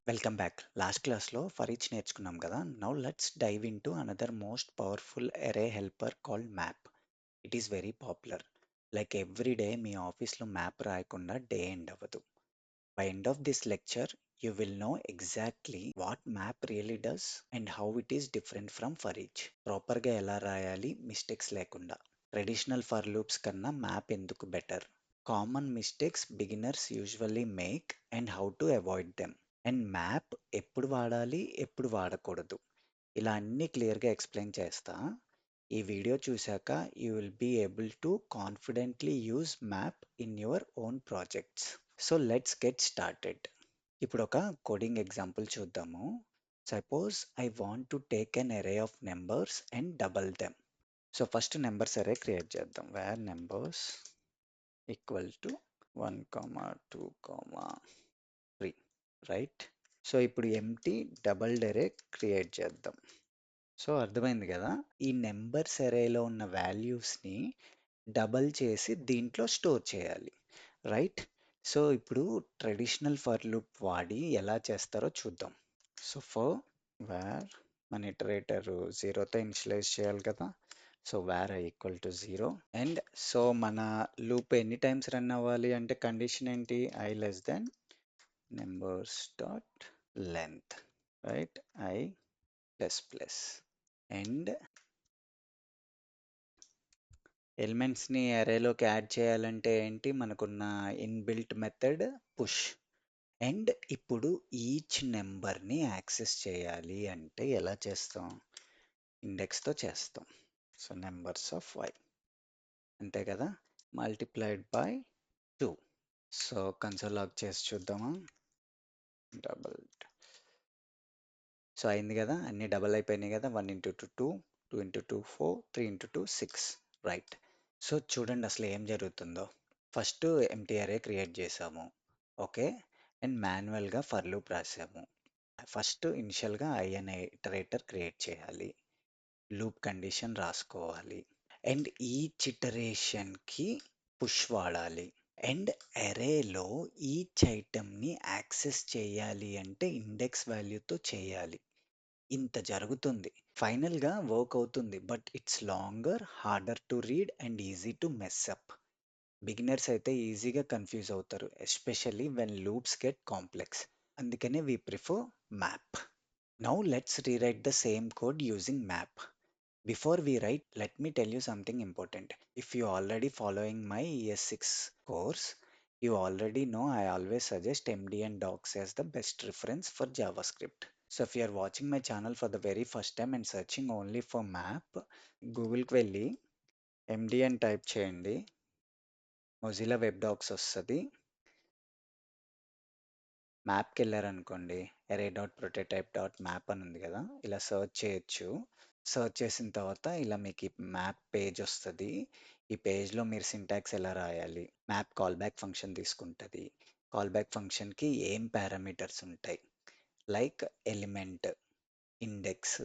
Welcome back. Last క్లాస్లో for each నేర్చుకున్నాం కదా. Now let's dive in to another most powerful array helper called map. It is very popular. Like every day మీ ఆఫీస్లో map రాయకుండా day end అవ్వదు. By end of this lecture you will know exactly what map really does and how it is different from for each. ప్రాపర్గా ఎలా రాయాలి mistakes లేకుండా. Traditional for loops కన్నా map ఎందుకు better, common mistakes beginners usually make and how to avoid them, and map ఎప్పుడు వాడాలి ఎప్పుడు వాడకూడదు, ఇలా అన్నీ క్లియర్గా ఎక్స్ప్లెయిన్ చేస్తా. ఈ వీడియో చూశాక you will be able to confidently use map in your own projects. So let's get started. ఇప్పుడు ఒక కోడింగ్ ఎగ్జాంపుల్ చూద్దాము. Suppose I want to take an array of numbers and double them. So first numbers array create చేద్దాం. Where numbers equal to 1, 2, 3, right? So ఇప్పుడు empty double array create చేద్దాం. So అర్థమైంది కదా, ఈ numbers అరేలో ఉన్న వాల్యూస్ని double చేసి దీంట్లో స్టోర్ చేయాలి, రైట్? సో ఇప్పుడు ట్రెడిషనల్ ఫర్ లూప్ వాడి ఎలా చేస్తారో చూద్దాం. సో ఫర్ వేర్ మన ఇటరేటర్ 0తో ఇనిషియలైజ్ చేయాలి కదా. So var i equal to 0, and so మన లూప్ ఎన్ని టైమ్స్ రన్ అవ్వాలి అంటే కండిషన్ ఏంటి, i less than numbers dot length, right? I plus plus. And ఎలిమెంట్స్ని అరేలోకి యాడ్ చేయాలంటే ఏంటి, మనకున్న ఇన్బిల్ట్ మెథడ్ పుష్. అండ్ ఇప్పుడు ఈచ్ నెంబర్ని యాక్సెస్ చేయాలి అంటే ఎలా చేస్తాం, ఇండెక్స్తో చేస్తాం. సో నెంబర్స్ ఆఫ్ వై, అంతే కదా, multiplied by 2. So console log చేసి చూద్దామా. డబల్, సో అయింది కదా, అన్ని డబల్ అయిపోయినాయి కదా. 1 into 2 2, 2 into 2 4, 3 into 2 6, right? So చూడండి అసలు ఏం జరుగుతుందో. ఫస్ట్ ఎంటీ అరే క్రియేట్ చేసాము, ఓకే, అండ్ మాన్యువల్గా ఫర్ లూప్ రాసాము. ఫస్ట్ ఇనిషియల్గా ఐ అనే ఇటరేటర్ క్రియేట్ చేయాలి, లూప్ కండిషన్ రాసుకోవాలి, అండ్ ఈచ్ ఇటరేషన్కి పుష్ వాడాలి. అండ్ అరేలో ఈచ్ ఐటమ్ని యాక్సెస్ చేయాలి అంటే ఇండెక్స్ వాల్యూతో చేయాలి. ఇంత జరుగుతుంది. ఫైనల్గా వర్క్ అవుతుంది, but it's longer, harder to read and easy to mess up. Beginners అయితే ఈజీగా కన్ఫ్యూజ్ అవుతారు, especially when loops get complex. అందుకనే we prefer map. Now let's rewrite the same code using map. Before we write, let me tell you something important. If you already following my ES6 course, you already know I always suggest MD and docs as the best reference for JavaScript. So if you are watching my channel for the very first time and searching only for map, గూగుల్కి వెళ్ళి MD అని type చేయండి, Mozilla web docs వస్తుంది. మ్యాప్కి వెళ్ళారనుకోండి, array.prototype.map అని ఉంది కదా, ఇలా search చేయొచ్చు. సర్చ్ చేసిన తర్వాత ఇలా మీకు ఈ మ్యాప్ పేజ్ వస్తుంది. ఈ పేజ్లో మీరు సింటాక్స్ ఎలా రాయాలి, మ్యాప్ కాల్ బ్యాక్ ఫంక్షన్ తీసుకుంటుంది. కాల్ బ్యాక్ ఫంక్షన్కి ఏం పారామీటర్స్ ఉంటాయి, లైక్ ఎలిమెంట్, ఇండెక్స్,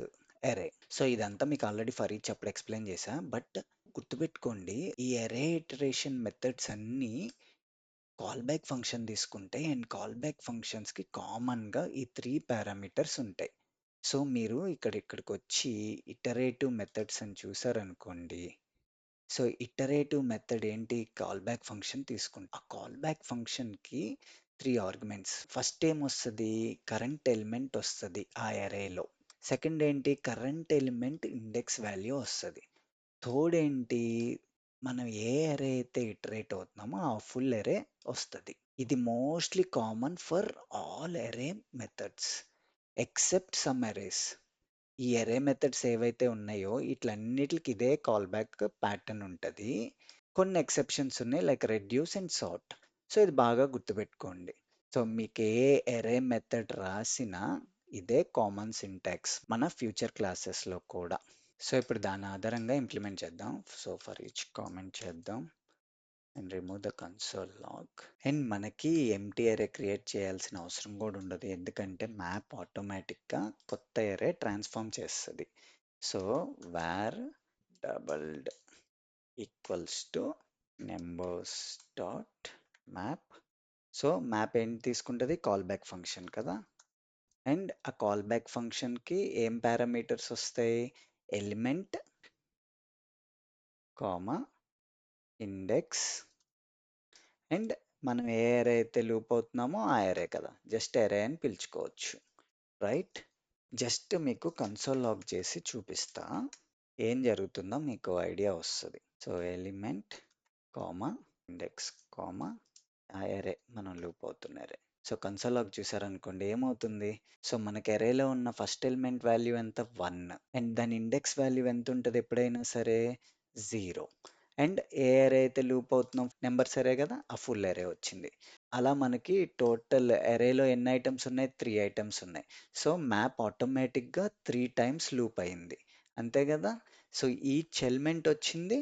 అరే. సో ఇదంతా మీకు ఆల్రెడీ ఫర్ ఈచ్ అప్పుడు ఎక్స్ప్లెయిన్ చేశా, బట్ గుర్తుపెట్టుకోండి ఈ అరే ఇటరేషన్ మెథడ్స్ అన్నీ కాల్ బ్యాక్ ఫంక్షన్ తీసుకుంటే, అండ్ కాల్ బ్యాక్ ఫంక్షన్స్కి కామన్గా ఈ 3 పారామీటర్స్ ఉంటాయి. సో మీరు ఇక్కడికి వచ్చి ఇటరేటివ్ మెథడ్స్ అని చూసారనుకోండి. సో ఇటరేటివ్ మెథడ్ ఏంటి, కాల్ బ్యాక్ ఫంక్షన్ తీసుకుంటాం. ఆ కాల్ బ్యాక్ ఫంక్షన్కి 3 ఆర్గ్యుమెంట్స్. ఫస్ట్ ఏం వస్తుంది, కరెంట్ ఎలిమెంట్ వస్తుంది ఆ అరేలో. సెకండ్ ఏంటి, కరెంట్ ఎలిమెంట్ ఇండెక్స్ వాల్యూ వస్తుంది. థర్డ్ ఏంటి, మనం ఏ అరే అయితే ఇటరేట్ అవుతున్నామో ఆ ఫుల్ అరే వస్తుంది. ఇది మోస్ట్లీ కామన్ ఫర్ ఆల్ అరే మెథడ్స్ ఎక్సెప్ట్ సమ్ అరేస్. ఈ అరే మెథడ్స్ ఏవైతే ఉన్నాయో ఇట్లన్నిటికి ఇదే కాల్ బ్యాక్ ప్యాటర్న్ ఉంటుంది. కొన్ని ఎక్సెప్షన్స్ ఉన్నాయి, like reduce and sort. So ఇది బాగా గుర్తుపెట్టుకోండి. సో మీకు ఏ అరే మెథడ్ రాసినా ఇదే కామన్ సింటాక్స్ మన ఫ్యూచర్ క్లాసెస్లో కూడా. సో ఇప్పుడు దాని ఆధారంగా ఇంప్లిమెంట్ చేద్దాం. సో ఫర్ ఈచ్ కామెంట్ చేద్దాం and remove the console log. And మనకి ఎంటీ అరే క్రియేట్ చేయాల్సిన అవసరం కూడా ఉండదు, ఎందుకంటే మ్యాప్ ఆటోమేటిక్గా కొత్త అరే ట్రాన్స్ఫార్మ్ చేస్తుంది. So where doubled equals to numbers dot map. So map ఏంటి తీసుకుంటుంది, కాల్ బ్యాక్ ఫంక్షన్ కదా. అండ్ ఆ కాల్ బ్యాక్ ఫంక్షన్కి ఏం పారామీటర్స్ వస్తాయి? ఎలిమెంట్ కామా ఇండెక్స్ అండ్ మనం ఏ అరే అయితే లూప్ అవుతున్నామో ఆ అరే కదా, జస్ట్ అరే అని పిలుచుకోవచ్చు, రైట్? జస్ట్ మీకు కన్సోల్ లాగ్ చేసి చూపిస్తా, ఏం జరుగుతుందో మీకు ఐడియా వస్తుంది. So element comma index comma అరే మనం లూప్ అవుతున్న అరే. సో కన్సోల్ లాగ్ చూసారనుకోండి ఏమవుతుంది? సో మనకి అరేలో ఉన్న ఫస్ట్ ఎలిమెంట్ వాల్యూ ఎంత? 1 అండ్ దాని ఇండెక్స్ వాల్యూ ఎంత ఉంటుంది ఎప్పుడైనా సరే? 0. అండ్ ఏ అరే అయితే లూప్ అవుతున్నాం నెంబర్స్ అరే కదా, ఆ ఫుల్ అరే వచ్చింది. అలా మనకి టోటల్ అరేలో ఎన్ని ఐటమ్స్ ఉన్నాయి? 3 ఐటమ్స్ ఉన్నాయి. సో మ్యాప్ ఆటోమేటిక్గా 3 టైమ్స్ లూప్ అయింది, అంతే కదా? సో ఈచ్ ఎలిమెంట్ వచ్చింది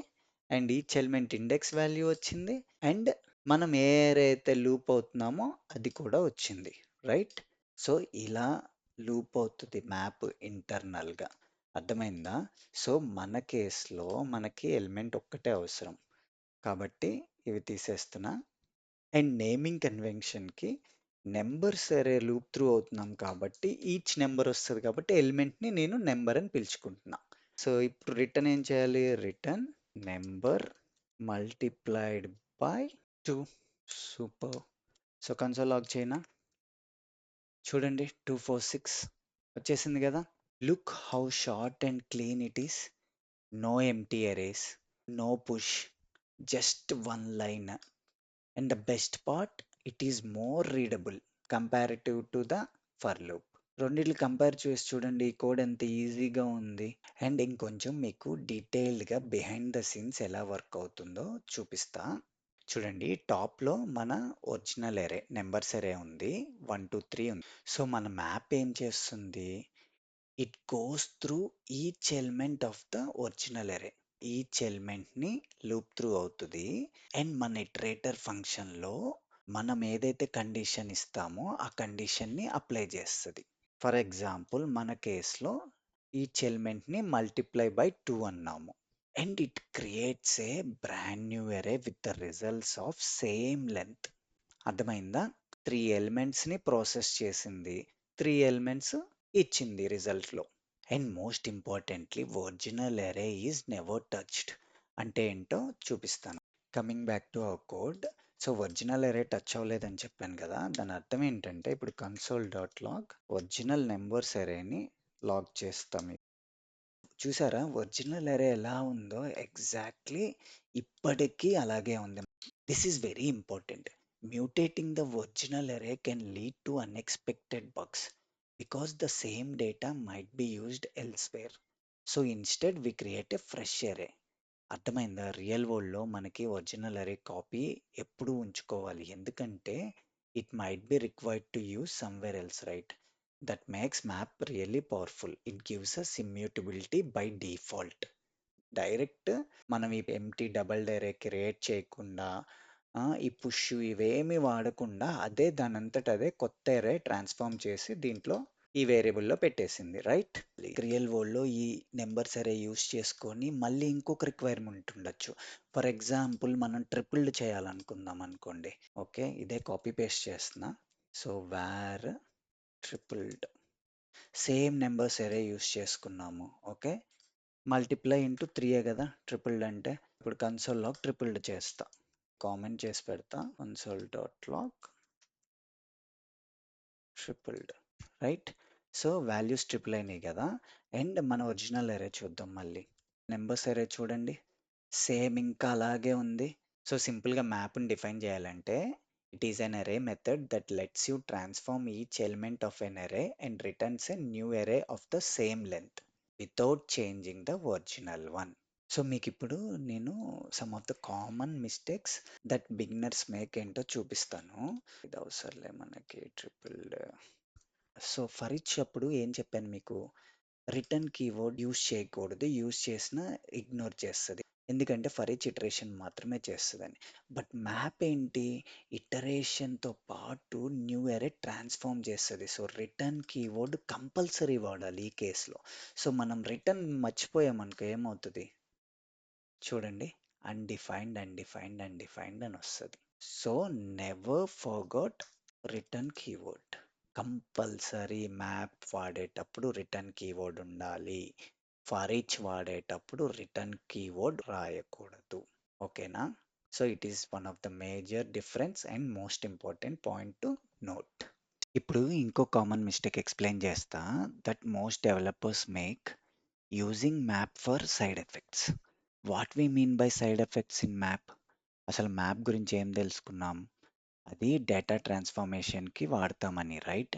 and each element index value వచ్చింది అండ్ మనం ఏ అరే అయితే లూప్ అవుతున్నామో అది కూడా వచ్చింది, రైట్? సో ఇలా లూప్ అవుతుంది మ్యాప్ ఇంటర్నల్గా, అర్థమైందా? సో మన కేసులో మనకి ఎలిమెంట్ ఒక్కటే అవసరం కాబట్టి ఇవి తీసేస్తున్నా. అండ్ నేమింగ్ కన్వెన్షన్కి నెంబర్స్ అరే లూప్ త్రూ అవుతున్నాం కాబట్టి ఈచ్ నెంబర్ వస్తుంది కాబట్టి ఎలిమెంట్ని నేను నెంబర్ అని పిలుచుకుంటున్నా. సో ఇప్పుడు రిటర్న్ ఏం చేయాలి? Return number multiplied by 2. Super. So console log చేయనా? చూడండి 246 వచ్చేసింది కదా. Look how short and clean it is. No empty arrays, no push, just one line. And the best part, it is more readable comparative to the for loop. రెండిట్లు compare చేసి చూడండి ఈ code ఎంత ఈజీగా ఉంది. అండ్ ఇంకొంచెం మీకు డీటెయిల్డ్గా బిహైండ్ ద సీన్స్ ఎలా వర్క్ అవుతుందో చూపిస్తా. చూడండి టాప్లో మన ఒరిజినల్ అరే నెంబర్స్ అరే ఉంది, 1 2 3 ఉంది. సో మన మ్యాప్ ఏం చేస్తుంది? It goes through each element of the original అరే. ఈచ్ ఎలిమెంట్ని లూప్ త్రూ అవుతుంది అండ్ మన ఇటరేటర్ ఫంక్షన్లో మనం ఏదైతే కండిషన్ ఇస్తామో ఆ కండిషన్ని అప్లై చేస్తుంది. ఫర్ ఎగ్జాంపుల్ మన కేసులో ఈచ్ ఎలిమెంట్ని మల్టిప్లై బై 2 అన్నాము and it creates a brand new అరే with the results of same length. అర్థమైందా? 3 ఎలిమెంట్స్ని ప్రాసెస్ చేసింది, 3 ఎలిమెంట్స్ ఇచ్చింది రిజల్ట్లో. అండ్ మోస్ట్ ఇంపార్టెంట్లీ ఒరిజినల్ అరే ఈజ్ నెవర్ టచ్డ్. అంటే ఏంటో చూపిస్తాను. Coming back to our code. So original array touch అవ్వలేదని చెప్పాను కదా, దాని అర్థం ఏంటంటే ఇప్పుడు console dot log original numbers అరేని లాగ్ చేస్తాం. చూసారా ఒరిజినల్ అరే ఎలా ఉందో? ఎగ్జాక్ట్లీ ఇప్పటికీ అలాగే ఉంది. This is very important. Mutating the original array can lead to unexpected bugs because the same data might be used elsewhere. So instead we create a fresh array. అర్థమైందా? Real వరల్డ్లో మనకి original అరే copy ఎప్పుడు ఉంచుకోవాలి, ఎందుకంటే it might be required to use somewhere else, right? That makes map really powerful. It gives us immutability by default. Direct మనం ఈ empty double array create చేయకుండా ఈ పుష్ ఇవేమి వాడకుండా అదే దానంతట అదే కొత్త అరే ట్రాన్స్ఫార్మ్ చేసి దీంట్లో ఈ వేరియబుల్లో పెట్టేసింది, రైట్? రియల్ వరల్డ్లో ఈ నెంబర్స్ అరే యూస్ చేసుకొని మళ్ళీ ఇంకొక రిక్వైర్మెంట్ ఉండొచ్చు. ఫర్ ఎగ్జాంపుల్ మనం ట్రిపుల్డ్ చేయాలనుకుందాం అనుకోండి. ఓకే, ఇదే కాపీ పేస్ట్ చేస్తున్నా. So var tripled, same numbers array use చేసుకున్నాము. ఓకే, మల్టిప్లై ఇంటూ 3 కదా ట్రిపుల్డ్ అంటే. ఇప్పుడు కన్సోల్ లాగ్ ట్రిపుల్డ్ చేస్తా, కామెంట్ చేసి పెడతా console dot log tripled, right? So values triple అయినాయి కదా. అండ్ మన ఒరిజినల్ అరే చూద్దాం మళ్ళీ. నెంబర్స్ అరే చూడండి సేమ్ ఇంకా అలాగే ఉంది. సో సింపుల్గా మ్యాప్ని డిఫైన్ చేయాలంటే it is an array method that lets you transform each element of an array and returns a new array of the same length without changing the original one. So మీకు ఇప్పుడు నేను some of the common mistakes that beginners make ఏంటో చూపిస్తాను. ఇది అవసరంలే మనకి triple. So for each అప్పుడు ఏం చెప్పాను మీకు? రిటర్న్ కీవర్డ్ యూస్ చేయకూడదు, యూస్ చేసినా ఇగ్నోర్ చేస్తుంది, ఎందుకంటే ఫర్ ఈచ్ ఇటరేషన్ మాత్రమే చేస్తుందని. బట్ మ్యాప్ ఏంటి? ఇటరేషన్తో పాటు న్యూ అరే ట్రాన్స్ఫార్మ్ చేస్తుంది. సో రిటర్న్ కీవర్డ్ కంపల్సరీ వాడాలి ఈ కేసులో. సో మనం రిటర్న్ మర్చిపోయామనుకో ఏమవుతుంది? చూడండి అన్డిఫైన్డ్ అన్డిఫైన్డ్ అన్డిఫైన్డ్ అని వస్తుంది. So never forgot return keyword. Compulsory map వాడేటప్పుడు రిటర్న్ కీవర్డ్ ఉండాలి. ఫర్ ఈచ్ వాడేటప్పుడు రిటర్న్ కీవర్డ్ రాయకూడదు. ఓకేనా? So it is one of the major difference and most important point to note. ఇప్పుడు ఇంకో కామన్ మిస్టేక్ ఎక్స్ప్లెయిన్ చేస్తా that most developers make using map for side effects. What we mean by side effects in map? అసలు map గురించి ఏం తెలుసుకున్నాం? అది data ట్రాన్స్ఫర్మేషన్కి వాడతామని, right?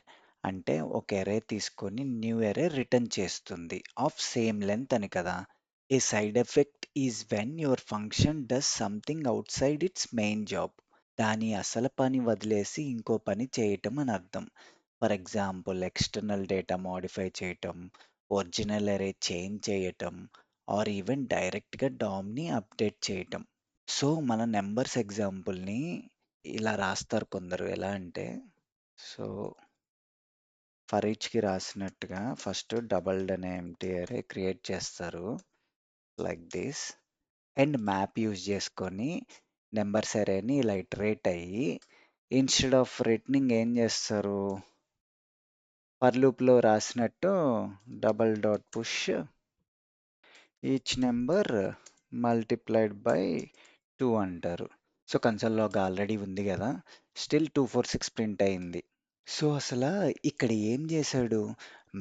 అంటే ఒక ఎరే తీసుకొని న్యూ ఎరే రిటర్న్ చేస్తుంది ఆఫ్ సేమ్ లెంత్ అని కదా. A side effect is when your function does something outside its main job. దాని అసలు పని వదిలేసి ఇంకో పని చేయటం అని అర్థం. For example external data modify చేయటం, ఒరిజినల్ ఎరే చేంజ్ చేయటం, ఆర్ ఈవెన్ డైరెక్ట్గా డామ్ని అప్డేట్ చేయటం. సో మన నెంబర్స్ ఎగ్జాంపుల్ని ఇలా రాస్తారు కొందరు. ఎలా అంటే, సో ఫర్ ఈచ్కి రాసినట్టుగా ఫస్ట్ డబల్డ్ అనే ఎంటీ అరే క్రియేట్ చేస్తారు like this. And map use చేసుకొని నెంబర్స్ అరేని ఇలా ఇటరేట్ అయ్యి ఇన్స్టెడ్ ఆఫ్ రిటర్నింగ్ ఏం చేస్తారు, ఫర్ లూప్లో రాసినట్టు double dot push each number multiplied by 2 అంటారు. సో కన్సోల్ లాగ్ ఆల్రెడీ ఉంది కదా, స్టిల్ 246 ప్రింట్ అయింది. సో అసలు ఇక్కడ ఏం చేశాడు,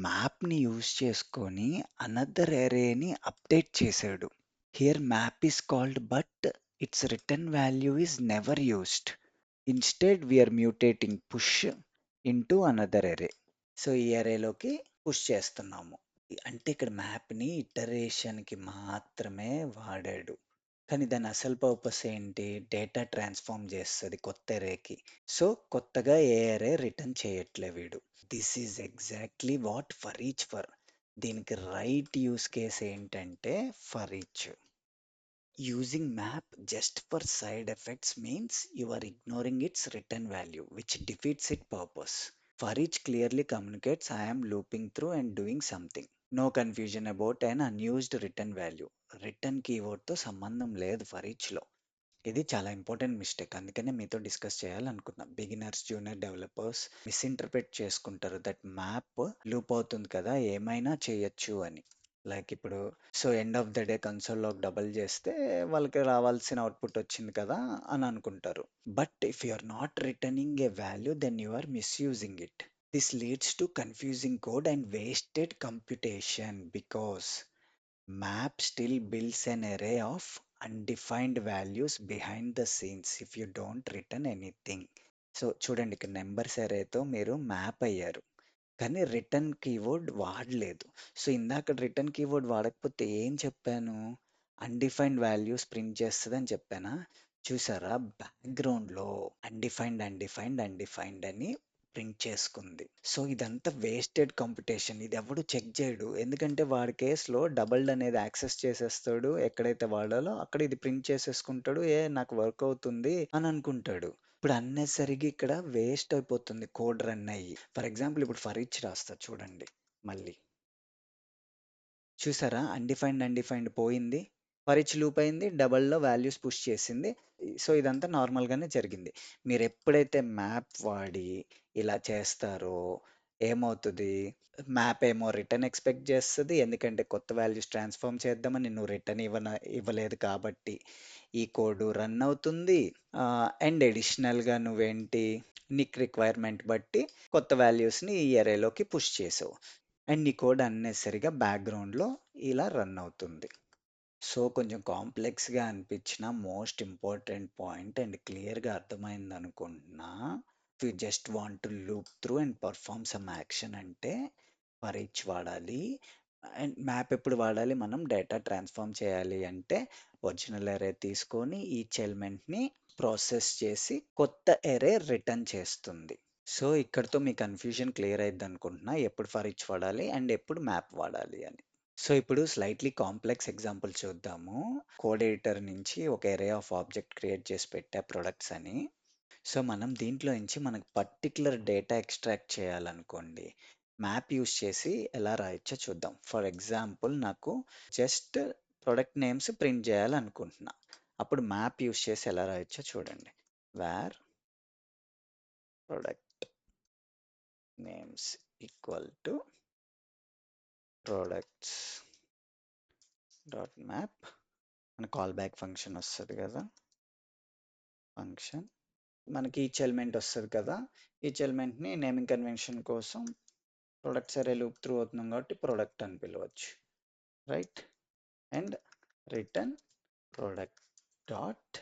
మ్యాప్ని యూజ్ చేసుకొని అనదర్ అరేని అప్డేట్ చేశాడు. Here map is called but its return value is never used. Instead we're mutating push into another array. So ఈ అరేలోకి పుష్ చేస్తున్నాము. అంటే ఇక్కడ మ్యాప్ని ఇటరేషన్కి మాత్రమే వాడాడు. కానీ దాని అసలు పర్పస్ ఏంటి, డేటా ట్రాన్స్ఫార్మ్ చేస్తుంది కొత్త ఎరేకి. సో కొత్తగా ఏ అరే రిటర్న్ చేయట్లే వీడు. This is exactly what for each for. దీనికి రైట్ యూస్ కేస్ ఏంటంటే for each. Using map just for side effects means you are ignoring its return value which defeats it purpose. For each clearly communicates I am looping through and doing something. No confusion about an unused return value. Return కీవర్డ్తో సంబంధం లేదు for ఈచ్లో. ఇది చాలా important mistake. అందుకనే మీతో discuss చేయాలనుకున్నా. Beginners, junior developers misinterpret చేసుకుంటారు that map loop అవుతుంది కదా ఏమైనా చేయొచ్చు అని. లైక్ ఇప్పుడు so end of the day console log double చేస్తే వాళ్ళకి రావాల్సిన అవుట్పుట్ వచ్చింది కదా అని అనుకుంటారు. But if you are not returning a value then you are misusing it. This leads to confusing code and wasted computation because map still builds an array of undefined values behind the scenes if you don't return anything. So చూడండి ఇక్కడ numbers అరేతో మీరు map అయ్యారు కానీ return keyword వాడలేదు. So ఇందాక return keyword వాడకపోతే ఏం చెప్పాను, అన్డిఫైన్డ్ వాల్యూస్ ప్రింట్ చేస్తుంది అని చెప్పానా. చూసారా బ్యాక్గ్రౌండ్లో అన్డిఫైన్డ్ అన్డిఫైన్డ్ అన్డిఫైన్డ్ అని ప్రింట్ చేసుకుంది. సో ఇదంతా వేస్టెడ్ కంప్యూటేషన్. ఇది ఎవడు చెక్ చేయడు, ఎందుకంటే వాడి కేసులో డబల్డ్ అనేది యాక్సెస్ చేసేస్తాడు, ఎక్కడైతే వాడాలో అక్కడ ఇది ప్రింట్ చేసేసుకుంటాడు, ఏ నాకు వర్క్ అవుతుంది అని అనుకుంటాడు. ఇప్పుడు అన్నెసరిగా ఇక్కడ వేస్ట్ అయిపోతుంది కోడ్ రన్ అయ్యి. ఫర్ ఎగ్జాంపుల్ ఇప్పుడు ఫర్ ఈచ్ రాస్తా చూడండి. మళ్ళీ చూసారా అన్డిఫైన్డ్ అన్డిఫైన్డ్ పోయింది, ఫర్ ఈచ్ లూప్ అయింది, డబల్లో వాల్యూస్ పుష్ చేసింది. సో ఇదంతా నార్మల్గానే జరిగింది. మీరు ఎప్పుడైతే మ్యాప్ వాడి ఇలా చేస్తారో ఏమవుతుంది, మ్యాప్ ఏమో రిటర్న్ ఎక్స్పెక్ట్ చేస్తుంది, ఎందుకంటే కొత్త వాల్యూస్ ట్రాన్స్ఫార్మ్ చేద్దామని నువ్వు రిటర్న్ ఇవ్వలేదు కాబట్టి ఈ కోడ్ రన్ అవుతుంది. అండ్ అడిషనల్గా నువ్వేంటి, నీకు రిక్వైర్మెంట్ బట్టి కొత్త వాల్యూస్ని ఈ అరేలోకి పుష్ చేసావు అండ్ నీ కోడ్ అన్నెసరిగా బ్యాక్గ్రౌండ్లో ఇలా రన్ అవుతుంది. సో కొంచెం కాంప్లెక్స్గా అనిపించిన మోస్ట్ ఇంపార్టెంట్ పాయింట్ అండ్ క్లియర్గా అర్థమైంది అనుకుంటున్నా. If you just want to loop through and perform some action అంటే ఫర్ ఈచ్ వాడాలి. అండ్ మ్యాప్ ఎప్పుడు వాడాలి, మనం డేటా ట్రాన్స్ఫార్మ్ చేయాలి అంటే ఒరిజినల్ ఎరే తీసుకొని ఈచ్ ఎలిమెంట్ని ప్రాసెస్ చేసి కొత్త ఎరే రిటర్న్ చేస్తుంది. సో ఇక్కడితో మీ కన్ఫ్యూజన్ క్లియర్ అయింది అనుకుంటున్నా, ఎప్పుడు ఫర్ ఈచ్ వాడాలి అండ్ ఎప్పుడు మ్యాప్ వాడాలి అని. సో ఇప్పుడు స్లైట్లీ కాంప్లెక్స్ ఎగ్జాంపుల్ చూద్దాము. కోడ్ ఎడిటర్ నుంచి ఒక ఎరే ఆఫ్ ఆబ్జెక్ట్ క్రియేట్ చేసి పెట్టా ప్రొడక్ట్స్ అని. సో మనం దీంట్లో నుంచి మనకు పర్టికులర్ డేటా ఎక్స్ట్రాక్ట్ చేయాలనుకోండి, మ్యాప్ యూస్ చేసి ఎలా రాయొచ్చో చూద్దాం. ఫర్ ఎగ్జాంపుల్ నాకు జస్ట్ ప్రొడక్ట్ నేమ్స్ ప్రింట్ చేయాలనుకుంటున్నా, అప్పుడు మ్యాప్ యూస్ చేసి ఎలా రాయొచ్చో చూడండి. Var product names equal to products dot map మన కాల్ బ్యాక్ ఫంక్షన్ వస్తుంది కదా, ఫంక్షన్ మనకి ఈచ్ ఎలిమెంట్ వస్తుంది కదా, ఈచ్ ఎలిమెంట్ని నేమింగ్ కన్వెన్షన్ కోసం ప్రొడక్ట్స్ అరే లూప్ త్రూ అవుతున్నాం కాబట్టి ప్రొడక్ట్ అని పిలవచ్చు, right. And return product dot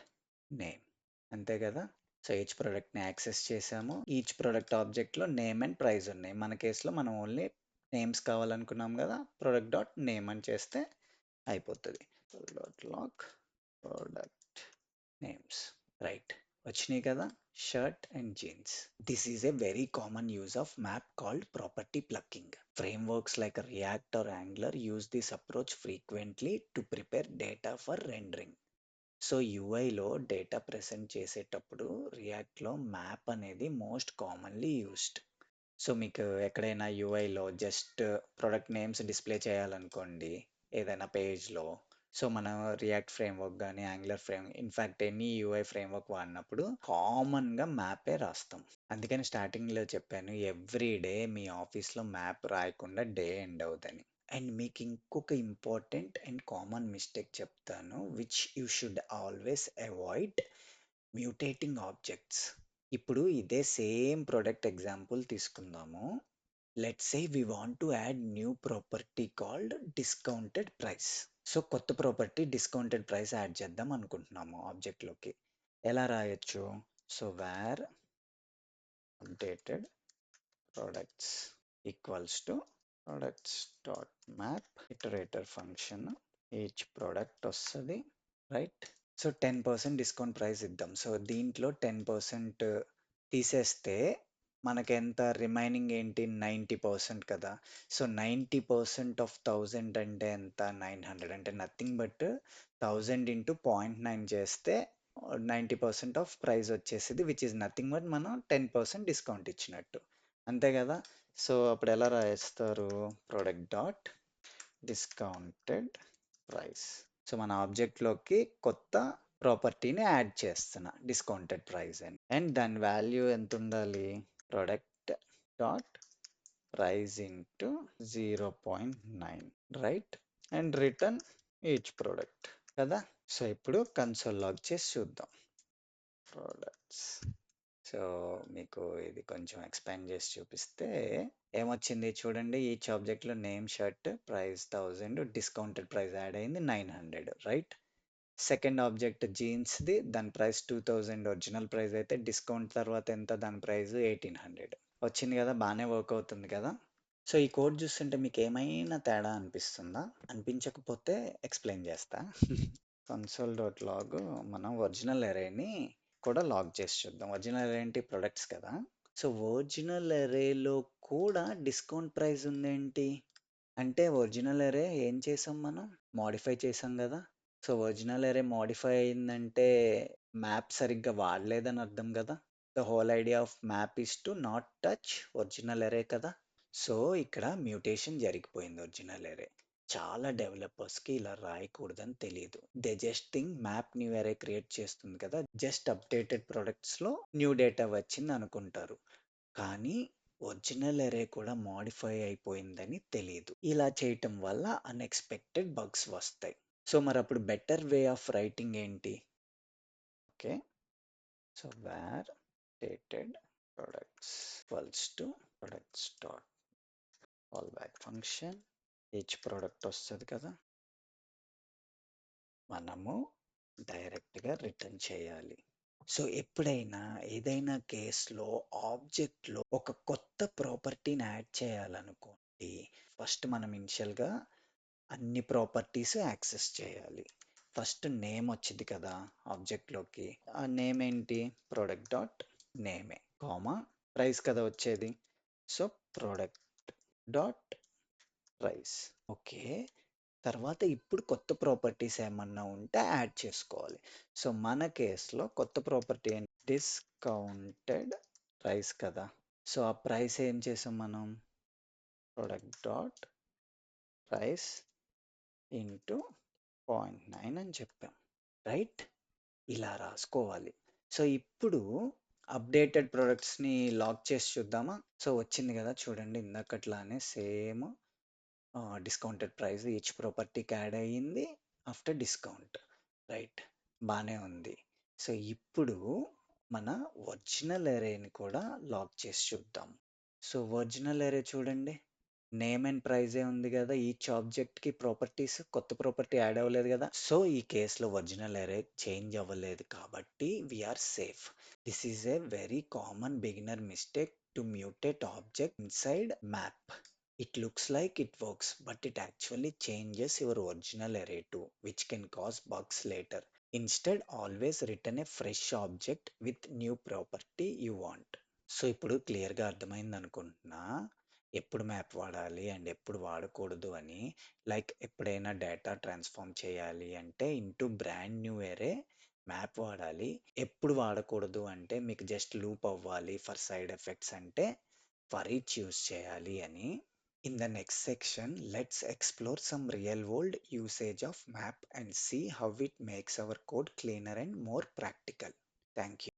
name, అంతే కదా. సో ఈచ్ ప్రోడక్ట్ని యాక్సెస్ చేసాము, ఈచ్ ప్రోడక్ట్ ఆబ్జెక్ట్లో నేమ్ అండ్ ప్రైస్ ఉన్నాయి. మన కేసులో మనం ఓన్లీ నేమ్స్ కావాలనుకున్నాం కదా, ప్రొడక్ట్ డాట్ నేమ్ అని చేస్తే అయిపోతుంది. Dot log product names, right. వచ్చినాయి కదా shirt and jeans. This is a very common use of map called property plucking. Frameworks like React or Angular use this approach frequently to prepare data for rendering. So యూఐలో data present చేసేటప్పుడు రియాక్ట్లో map అనేది most commonly used. So మీకు ఎక్కడైనా యూఐలో just product names display చేయాలనుకోండి ఏదైనా పేజ్లో, సో మనం రియాక్ట్ ఫ్రేమ్వర్క్ కానీ Angular in fact any UI framework వాడినప్పుడు కామన్గా మ్యాపే రాస్తాం. అందుకని స్టార్టింగ్లో చెప్పాను ఎవ్రీ డే మీ ఆఫీస్లో మ్యాప్ రాయకుండా డే ఎండ్ అవుతుంది. అండ్ మీకు ఇంకొక ఇంపార్టెంట్ అండ్ కామన్ మిస్టేక్ చెప్తాను, which you should always avoid: mutating objects. ఇప్పుడు ఇదే సేమ్ ప్రొడక్ట్ ఎగ్జాంపుల్ తీసుకుందాము. Let's say we want to add new property called discounted price. So కొత్త ప్రాపర్టీ డిస్కౌంటెడ్ ప్రైస్ యాడ్ చేద్దాం అనుకుంటున్నాము ఆబ్జెక్ట్లోకి. ఎలా రాయొచ్చు? So where updated products equals to products dot map iterator function, each product వస్తుంది, right. So 10% discount price ఇద్దాం. So దీంట్లో 10% తీసేస్తే మనకి ఎంత రిమైనింగ్ ఏంటి? 90% కదా. సో 90% ఆఫ్ 1000 అంటే ఎంత? 900. అంటే నథింగ్ బట్ 1000 ఇంటూ 0.9 చేస్తే 90% ఆఫ్ ప్రైస్ వచ్చేసింది, విచ్ ఇస్ నథింగ్ బట్ మనం 10% డిస్కౌంట్ ఇచ్చినట్టు, అంతే కదా. సో అప్పుడు ఎలా రాస్తారు? Product dot discounted price. So మన ఆబ్జెక్ట్లోకి కొత్త ప్రాపర్టీని యాడ్ చేస్తున్నా డిస్కౌంటెడ్ ప్రైస్ అని, అండ్ దాని వాల్యూ ఎంత ఉండాలి? Product dot price into 0.9, right. And return each product కదా. సో ఇప్పుడు కన్సోల్ లాగ్ చేసి చూద్దాం. ప్రోడక్ట్స్. సో మీకు ఇది కొంచెం ఎక్స్పాండ్ చేసి చూపిస్తే ఏమొచ్చింది చూడండి. ఈచ్ ఆబ్జెక్ట్లో name, shirt, price 1000, discounted price add అయింది 900, రైట్. సెకండ్ ఆబ్జెక్ట్ జీన్స్ది, దాని ప్రైస్ 2000 ఒరిజినల్ ప్రైస్ అయితే డిస్కౌంట్ తర్వాత ఎంత? దాని ప్రైస్ 1800 వచ్చింది కదా. బాగానే వర్క్ అవుతుంది కదా. సో ఈ కోడ్ చూస్తుంటే మీకు ఏమైనా తేడా అనిపిస్తుందా? అనిపించకపోతే ఎక్స్ప్లెయిన్ చేస్తా. కన్సోల్ డాట్ లాగ్ మనం ఒరిజినల్ అరేని కూడా లాగ్ చేసి చూద్దాం. ఒరిజినల్ అరే ఏంటి? ప్రొడక్ట్స్ కదా. సో ఒరిజినల్ అరేలో కూడా డిస్కౌంట్ ప్రైస్ ఉందేంటి అంటే, ఒరిజినల్ అరే ఏం చేసాం మనం? మోడిఫై చేసాం కదా. సో ఒరిజినల్ అరే మోడిఫై అయిందంటే మ్యాప్ సరిగ్గా వాడలేదని అర్థం కదా. The whole idea of map is to not touch original అరే కదా. సో ఇక్కడ మ్యూటేషన్ జరిగిపోయింది ఒరిజినల్ అరే. చాలా డెవలపర్స్కి ఇలా రాయకూడదని తెలియదు. They just think map new అరే క్రియేట్ చేస్తుంది కదా, జస్ట్ అప్డేటెడ్ ప్రొడక్ట్స్లో న్యూ డేటా వచ్చింది అనుకుంటారు. కానీ ఒరిజినల్ అరే కూడా మోడిఫై అయిపోయిందని తెలియదు. ఇలా చేయటం వల్ల అన్ఎక్స్పెక్టెడ్ బగ్స్ వస్తాయి. సో మరి అప్పుడు బెటర్ వే ఆఫ్ రైటింగ్ ఏంటి? Okay, so where dated products equals to products dot call back function, each product వస్తుంది కదా, మనము డైరెక్ట్గా రిటర్న్ చేయాలి. సో ఎప్పుడైనా ఏదైనా కేసులో ఆబ్జెక్ట్లో ఒక కొత్త ప్రాపర్టీని యాడ్ చేయాలనుకోండి, ఫస్ట్ మనం ఇనిషియల్గా అన్ని ప్రాపర్టీస్ యాక్సెస్ చేయాలి. ఫస్ట్ నేమ్ వచ్చింది కదా ఆబ్జెక్ట్లోకి, ఆ నేమ్ ఏంటి? ప్రొడక్ట్ డాట్ నేమే కామా ప్రైస్ కదా వచ్చేది. So product dot price. Okay, తర్వాత ఇప్పుడు కొత్త ప్రాపర్టీస్ ఏమన్నా ఉంటే యాడ్ చేసుకోవాలి. సో మన కేసులో కొత్త ప్రాపర్టీ ఏంటి? డిస్కౌంటెడ్ ప్రైస్ కదా. సో ఆ ప్రైస్ ఏం చేసాం మనం? ప్రొడక్ట్ డాట్ ప్రైస్ ఇంటూ 0.9 అని చెప్పాం, రైట్. ఇలా రాసుకోవాలి. సో ఇప్పుడు అప్డేటెడ్ ప్రొడక్ట్స్ని లాక్ చేసి చూద్దామా? సో వచ్చింది కదా చూడండి, ఇందాకట్లానే సేమ్ డిస్కౌంటెడ్ ప్రైస్ ఈచ్ ప్రాపర్టీకి యాడ్ అయ్యింది ఆఫ్టర్ డిస్కౌంట్. రైట్, బాగానే ఉంది. సో ఇప్పుడు మన ఒరిజినల్ అరేని కూడా లాక్ చేసి చూద్దాం. సో ఒరిజినల్ అరే చూడండి, నేమ్ అండ్ ప్రైజే ఉంది కదా, ఈచ్ ఆబ్జెక్ట్కి ప్రాపర్టీస్ కొత్త ప్రాపర్టీ యాడ్ అవ్వలేదు కదా. సో ఈ కేసులో ఒరిజినల్ అరే చేంజ్ అవ్వలేదు కాబట్టి we're safe. This is a very common beginner mistake to mutate object inside map. It looks like it works, but it actually changes your original array too, which can cause bugs later. Instead, always return a fresh object with new property you want. So ఇప్పుడు క్లియర్గా అర్థమైంది అనుకుంటున్నా ఎప్పుడు map వాడాలి and ఎప్పుడు వాడకూడదు అని. Like ఎప్పుడైనా డేటా ట్రాన్స్ఫార్మ్ చేయాలి అంటే ఇంటూ బ్రాండ్ న్యూ ఎరే మ్యాప్ వాడాలి. ఎప్పుడు వాడకూడదు అంటే మీకు జస్ట్ లూప్ అవ్వాలి ఫర్ సైడ్ ఎఫెక్ట్స్ అంటే ఫర్ ఈచ్ యూస్ చేయాలి అని. In the next section, let's explore some real world usage of map and see how it makes our code cleaner and more practical. Thank you.